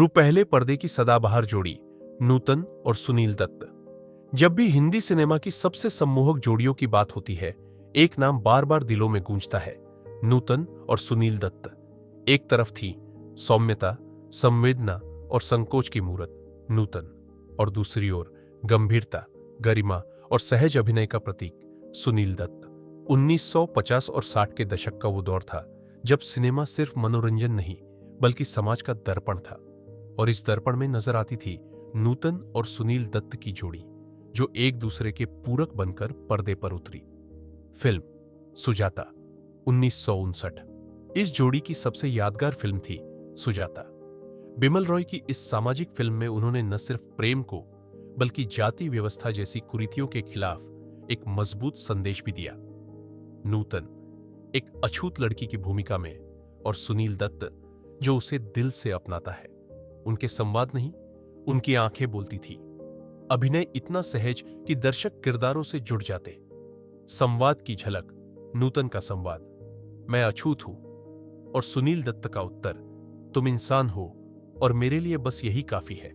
पहले पर्दे की सदाबहार जोड़ी नूतन और सुनील दत्त। जब भी हिंदी सिनेमा की सबसे सम्मोहक जोड़ियों की बात होती है, एक नाम बार बार दिलों में गूंजता है, नूतन और सुनील दत्त। एक तरफ थी सौम्यता, संवेदना और संकोच की मूरत नूतन, और दूसरी ओर गंभीरता, गरिमा और सहज अभिनय का प्रतीक सुनील दत्त। 1950 और 60 के दशक का वो दौर था जब सिनेमा सिर्फ मनोरंजन नहीं बल्कि समाज का दर्पण था, और इस दर्पण में नजर आती थी नूतन और सुनील दत्त की जोड़ी, जो एक दूसरे के पूरक बनकर पर्दे पर उतरी। फिल्म सुजाता 1959 इस जोड़ी की सबसे यादगार फिल्म थी। सुजाता बिमल रॉय की इस सामाजिक फिल्म में उन्होंने न सिर्फ प्रेम को बल्कि जाति व्यवस्था जैसी कुरीतियों के खिलाफ एक मजबूत संदेश भी दिया। नूतन एक अछूत लड़की की भूमिका में, और सुनील दत्त जो उसे दिल से अपनाता है। उनके संवाद नहीं, उनकी आंखें बोलती थी। अभिनय इतना सहज कि दर्शक किरदारों से जुड़ जाते। संवाद की झलक, नूतन का संवाद, मैं अछूत हूं, और सुनील दत्त का उत्तर, तुम इंसान हो और मेरे लिए बस यही काफी है।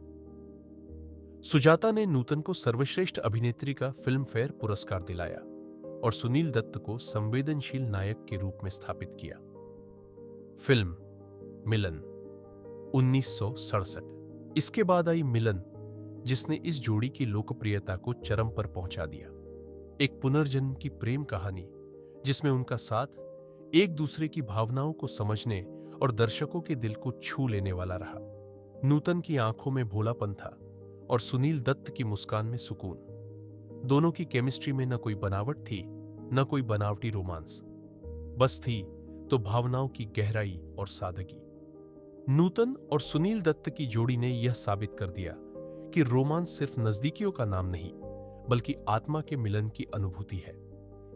सुजाता ने नूतन को सर्वश्रेष्ठ अभिनेत्री का फिल्म फेयर पुरस्कार दिलाया और सुनील दत्त को संवेदनशील नायक के रूप में स्थापित किया। फिल्म मिलन 1967 इसके बाद आई मिलन, जिसने इस जोड़ी की लोकप्रियता को चरम पर पहुंचा दिया। एक पुनर्जन्म की प्रेम कहानी जिसमें उनका साथ एक दूसरे की भावनाओं को समझने और दर्शकों के दिल को छू लेने वाला रहा। नूतन की आंखों में भोलापन था और सुनील दत्त की मुस्कान में सुकून। दोनों की केमिस्ट्री में न कोई बनावट थी, न कोई बनावटी रोमांस, बस थी तो भावनाओं की गहराई और सादगी। नूतन और सुनील दत्त की जोड़ी ने यह साबित कर दिया कि रोमांस सिर्फ नजदीकियों का नाम नहीं बल्कि आत्मा के मिलन की अनुभूति है।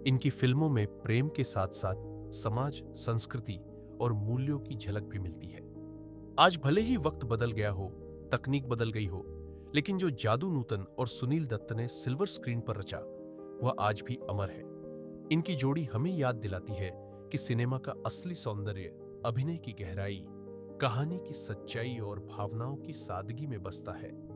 इनकी फिल्मों में प्रेम के साथ साथ समाज, संस्कृति और मूल्यों की झलक भी मिलती है। आज भले ही वक्त बदल गया हो, तकनीक बदल गई हो, लेकिन जो जादू नूतन और सुनील दत्त ने सिल्वर स्क्रीन पर रचा, वह आज भी अमर है। इनकी जोड़ी हमें याद दिलाती है कि सिनेमा का असली सौंदर्य अभिनय की गहराई, कहानी की सच्चाई और भावनाओं की सादगी में बसता है।